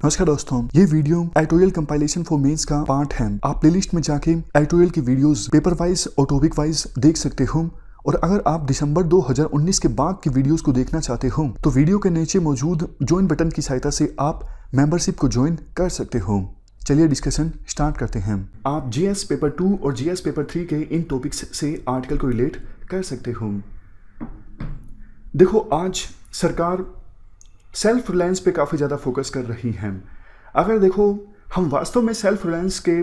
नमस्कार दोस्तों, ये video editorial compilation for mains का पार्ट है। आप प्लेलिस्ट में जाके एडिटोरियल की वीडियोस पेपर वाइज और टॉपिक वाइज देख सकते हो। और अगर आप दिसंबर 2019 के बाद की वीडियोस को देखना चाहते हो तो वीडियो के नीचे मौजूद ज्वाइन बटन की सहायता से आप मेंबरशिप को ज्वाइन कर सकते हो। चलिए डिस्कशन स्टार्ट करते हैं। आप जीएस पेपर 2 और जीएस पेपर 3 के इन टॉपिक्स से आर्टिकल को रिलेट कर सकते हो। देखो, आज सरकार सेल्फ रिलायंस पे काफ़ी ज़्यादा फोकस कर रही हैं। अगर देखो हम वास्तव में सेल्फ रिलायंस के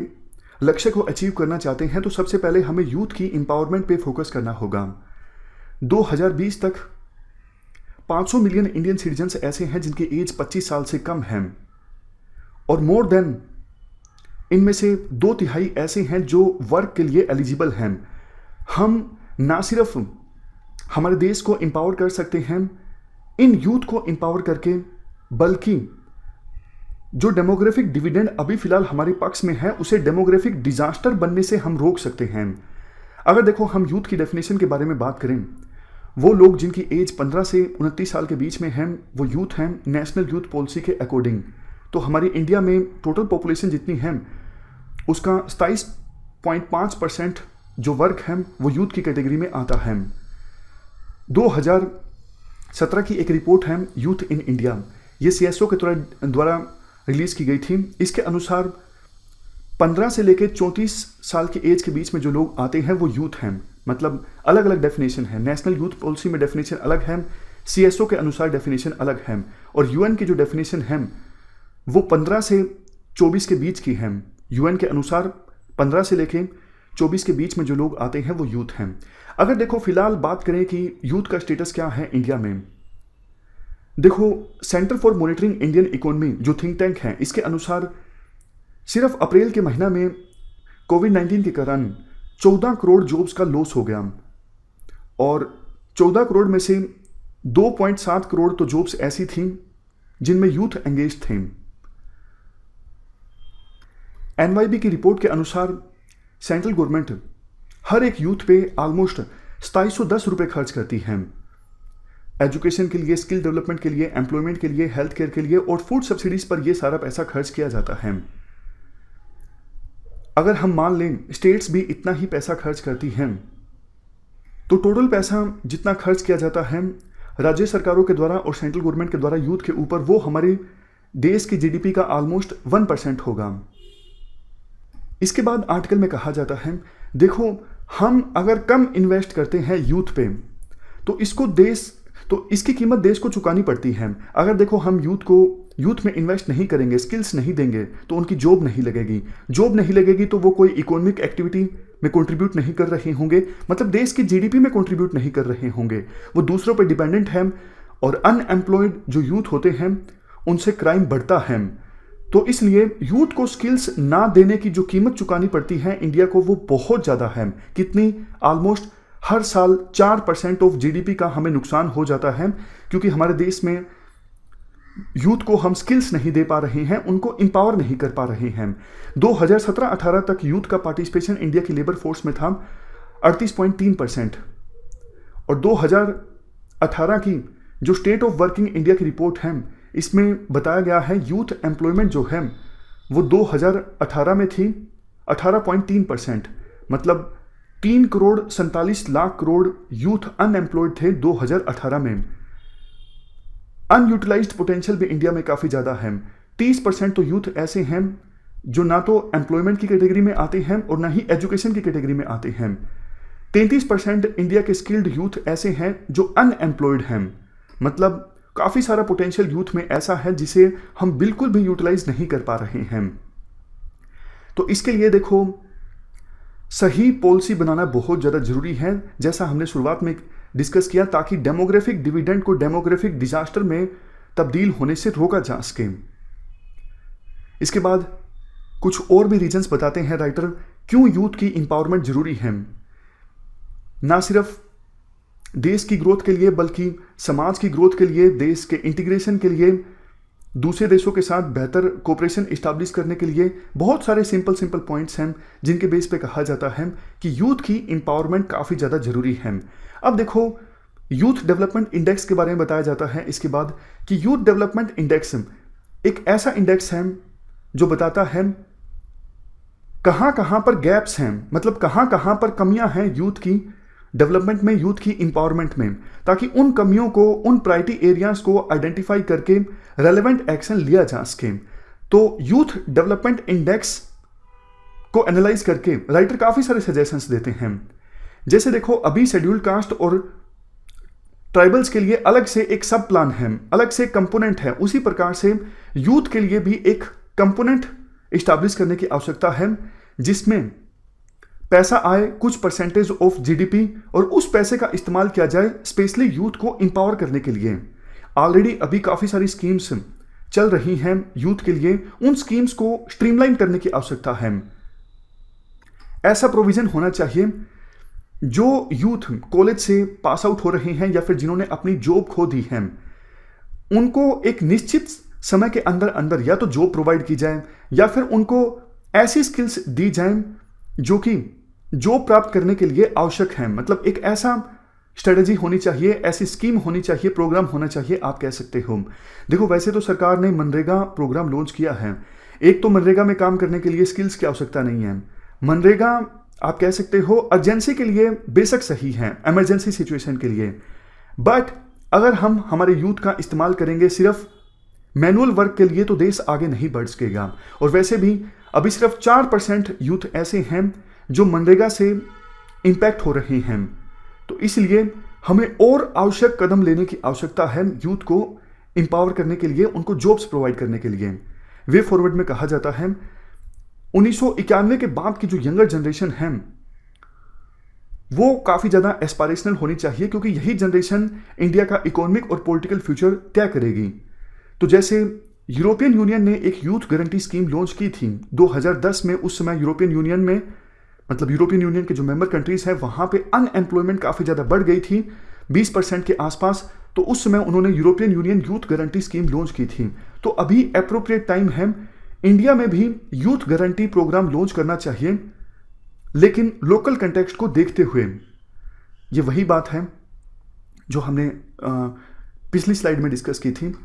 लक्ष्य को अचीव करना चाहते हैं तो सबसे पहले हमें यूथ की एम्पावरमेंट पे फोकस करना होगा। 2020 तक 500 मिलियन इंडियन सिटीजन्स ऐसे हैं जिनकी एज 25 साल से कम है और मोर देन इनमें से 2/3 ऐसे हैं जो वर्क के लिए एलिजिबल हैं। हम ना सिर्फ हमारे देश को एम्पावर कर सकते हैं इन यूथ को एम्पावर करके, बल्कि जो डेमोग्राफिक डिविडेंड अभी फिलहाल हमारे पक्ष में है उसे डेमोग्राफिक डिजास्टर बनने से हम रोक सकते हैं। अगर देखो हम यूथ की डेफिनेशन के बारे में बात करें, वो लोग जिनकी एज 15 से 29 साल के बीच में हैं वो यूथ हैं नेशनल यूथ पॉलिसी के अकॉर्डिंग। तो हमारी इंडिया में टोटल पॉपुलेशन जितनी है उसका 27.5% जो वर्ग है वो यूथ की कैटेगरी में आता है। 2017 की एक रिपोर्ट है यूथ इन इंडिया, ये सीएसओ के द्वारा रिलीज की गई थी। इसके अनुसार 15 से लेकर 34 साल की एज के बीच में जो लोग आते हैं वो यूथ हैं। मतलब अलग अलग डेफिनेशन है, नेशनल यूथ पॉलिसी में डेफिनेशन अलग है, सीएसओ के अनुसार डेफिनेशन अलग है और यूएन की जो डेफिनेशन है वो 15 से 24 के बीच की है। यूएन के अनुसार 15 से लेकर 24 के बीच में जो लोग आते हैं वो यूथ हैं। अगर देखो फिलहाल बात करें कि यूथ का स्टेटस क्या है इंडिया में, देखो centre for monitoring Indian economy जो थिंक टैंक है इसके अनुसार सिर्फ अप्रैल के महीना में कोविड-19 के कारण 14 करोड़ जॉब्स का लॉस हो गया और 14 करोड़ में से 2.7 करोड़ तो जॉब्स ऐसी थी जिनमें यूथ एंगेज थे। एनवाईबी की रिपोर्ट के अनुसार सेंट्रल गवर्नमेंट हर एक यूथ पे ऑलमोस्ट 2710 रुपये खर्च करती है, एजुकेशन के लिए, स्किल डेवलपमेंट के लिए, एम्प्लॉयमेंट के लिए, हेल्थ केयर के लिए और फूड सब्सिडीज पर यह सारा पैसा खर्च किया जाता है। अगर हम मान लें स्टेट्स भी इतना ही पैसा खर्च करती हैं तो टोटल पैसा जितना खर्च किया जाता है राज्य सरकारों के द्वारा और सेंट्रल गवर्नमेंट के द्वारा यूथ के ऊपर वो हमारे देश की जीडीपी का ऑलमोस्ट 1% होगा। इसके बाद आर्टिकल में कहा जाता है, देखो हम अगर कम इन्वेस्ट करते हैं यूथ पे तो इसकी कीमत देश को चुकानी पड़ती है। अगर देखो हम यूथ में इन्वेस्ट नहीं करेंगे, स्किल्स नहीं देंगे तो उनकी जॉब नहीं लगेगी। जॉब नहीं लगेगी तो वो कोई इकोनॉमिक एक्टिविटी में कंट्रीब्यूट नहीं कर रहे होंगे, मतलब देश की जीडीपी में कंट्रीब्यूट नहीं कर रहे होंगे, वो दूसरों पर डिपेंडेंट हैं और अनएम्प्लॉयड जो यूथ होते हैं उनसे क्राइम बढ़ता है। तो इसलिए यूथ को स्किल्स ना देने की जो कीमत चुकानी पड़ती है इंडिया को वो बहुत ज़्यादा है। कितनी? ऑलमोस्ट हर साल 4% ऑफ जीडीपी का हमें नुकसान हो जाता है क्योंकि हमारे देश में यूथ को हम स्किल्स नहीं दे पा रहे हैं, उनको एम्पावर नहीं कर पा रहे हैं। 2017-18 तक यूथ का पार्टिसिपेशन इंडिया की लेबर फोर्स में था 38.3% और 2018 की जो स्टेट ऑफ वर्किंग इंडिया की रिपोर्ट है इसमें बताया गया है यूथ एम्प्लॉयमेंट जो है वो 2018 में थी 18.3%, मतलब 3 करोड़ 47 लाख करोड़ यूथ अनएम्प्लॉयड थे 2018 में। अनयूटिलाइज्ड पोटेंशियल भी इंडिया में काफ़ी ज़्यादा है। 30% तो यूथ ऐसे हैं जो ना तो एम्प्लॉयमेंट की कैटेगरी में आते हैं और ना ही एजुकेशन की कैटेगरी में आते हैं। 33% इंडिया के स्किल्ड यूथ ऐसे हैं जो अनएम्प्लॉयड हैं, मतलब काफ़ी सारा पोटेंशियल यूथ में ऐसा है जिसे हम बिल्कुल भी यूटिलाइज नहीं कर पा रहे हैं। तो इसके लिए देखो सही पॉलिसी बनाना बहुत ज़्यादा जरूरी है, जैसा हमने शुरुआत में डिस्कस किया, ताकि डेमोग्राफिक डिविडेंड को डेमोग्राफिक डिजास्टर में तब्दील होने से रोका जा सके। इसके बाद कुछ और भी रीजंस बताते हैं राइटर क्यों यूथ की एम्पावरमेंट जरूरी है, ना सिर्फ देश की ग्रोथ के लिए बल्कि समाज की ग्रोथ के लिए, देश के इंटीग्रेशन के लिए, दूसरे देशों के साथ बेहतर कोऑपरेशन इस्टेब्लिश करने के लिए बहुत सारे सिंपल पॉइंट्स हैं जिनके बेस पे कहा जाता है कि यूथ की एम्पावरमेंट काफ़ी ज़्यादा जरूरी है। अब देखो यूथ डेवलपमेंट इंडेक्स के बारे में बताया जाता है इसके बाद कि यूथ डेवलपमेंट इंडेक्स एक ऐसा इंडेक्स है जो बताता है कहाँ कहाँ पर गैप्स हैं, मतलब कहाँ कहाँ पर कमियां हैं यूथ की डेवलपमेंट में, यूथ की इंपावरमेंट में, ताकि उन कमियों को, उन प्रायोरिटी एरियाज को आइडेंटिफाई करके रेलेवेंट एक्शन लिया जा सके। तो यूथ डेवलपमेंट इंडेक्स को एनालाइज करके राइटर काफ़ी सारे सजेशंस देते हैं। जैसे देखो, अभी शेड्यूल्ड कास्ट और ट्राइबल्स के लिए अलग से एक सब प्लान है, अलग से कंपोनेंट है, उसी प्रकार से यूथ के लिए भी एक कंपोनेंट इस्टेब्लिश करने की आवश्यकता है, जिसमें पैसा आए कुछ परसेंटेज ऑफ जीडीपी और उस पैसे का इस्तेमाल किया जाए स्पेशली यूथ को इंपावर करने के लिए। ऑलरेडी अभी काफ़ी सारी स्कीम्स चल रही हैं यूथ के लिए, उन स्कीम्स को स्ट्रीमलाइन करने की आवश्यकता है। ऐसा प्रोविजन होना चाहिए जो यूथ कॉलेज से पास आउट हो रहे हैं या फिर जिन्होंने अपनी जॉब खो दी है, उनको एक निश्चित समय के अंदर अंदर या तो जॉब प्रोवाइड की जाए या फिर उनको ऐसी स्किल्स दी जाएं जो कि जॉब प्राप्त करने के लिए आवश्यक है। मतलब एक ऐसा स्ट्रेटजी होनी चाहिए, ऐसी स्कीम होनी चाहिए, प्रोग्राम होना चाहिए, आप कह सकते हो। देखो, वैसे तो सरकार ने मनरेगा प्रोग्राम लॉन्च किया है। एक तो मनरेगा में काम करने के लिए स्किल्स की आवश्यकता नहीं है। मनरेगा आप कह सकते हो अर्जेंसी के लिए बेशक सही है, इमरजेंसी सिचुएशन के लिए, बट अगर हम हमारे यूथ का इस्तेमाल करेंगे सिर्फ मैनुअल वर्क के लिए तो देश आगे नहीं बढ़ सकेगा। और वैसे भी अभी सिर्फ 4% यूथ ऐसे हैं जो मनरेगा से इंपैक्ट हो रहे हैं। तो इसलिए हमें और आवश्यक कदम लेने की आवश्यकता है यूथ को इंपावर करने के लिए, उनको जॉब्स प्रोवाइड करने के लिए। वे फॉरवर्ड में कहा जाता है 1991 के बाद की जो यंगर जनरेशन है वो काफ़ी ज़्यादा एस्पायरेशनल होनी चाहिए, क्योंकि यही जनरेशन इंडिया का इकोनॉमिक और पॉलिटिकल फ्यूचर तय करेगी। तो जैसे यूरोपियन यूनियन ने एक यूथ गारंटी स्कीम लॉन्च की थी 2010 में। उस समय यूरोपियन यूनियन में, मतलब यूरोपियन यूनियन के जो मेंबर कंट्रीज हैं, वहाँ पे अनएम्प्लॉयमेंट काफ़ी ज़्यादा बढ़ गई थी, 20% के आसपास। तो उस समय उन्होंने European union youth guarantee scheme launch की थी। तो अभी अप्रोप्रिएट टाइम है इंडिया में भी यूथ गारंटी प्रोग्राम लॉन्च करना चाहिए, लेकिन लोकल कंटेक्स्ट को देखते हुए। ये वही बात है जो हमने पिछली स्लाइड में डिस्कस की थी।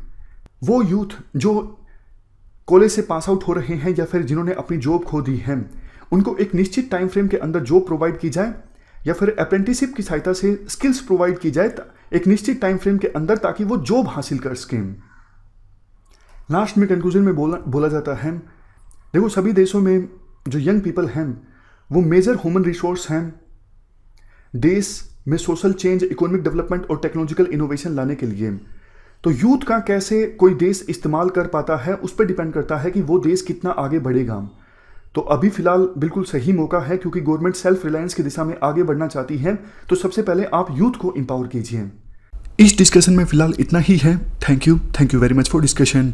वो यूथ जो कॉलेज से पास आउट हो रहे हैं या फिर जिन्होंने अपनी जॉब खो दी है, उनको एक निश्चित टाइम फ्रेम के अंदर जॉब प्रोवाइड की जाए या फिर अप्रेंटिसशिप की सहायता से स्किल्स प्रोवाइड की जाए एक निश्चित टाइम फ्रेम के अंदर, ताकि वो जॉब हासिल कर सकें। लास्ट में कंक्लूजन में बोला जाता है, देखो, सभी देशों में जो यंग पीपल हैं वो मेजर ह्यूमन रिसोर्स हैं देश में सोशल चेंज, इकोनॉमिक डेवलपमेंट और टेक्नोलॉजिकल इनोवेशन लाने के लिए। तो यूथ का कैसे कोई देश इस्तेमाल कर पाता है उस पर डिपेंड करता है कि वो देश कितना आगे बढ़ेगा। तो अभी फिलहाल बिल्कुल सही मौका है, क्योंकि गवर्नमेंट सेल्फ रिलायंस की दिशा में आगे बढ़ना चाहती है। तो सबसे पहले आप यूथ को एम्पावर कीजिए। इस डिस्कशन में फिलहाल इतना ही है। Thank you very much for discussion.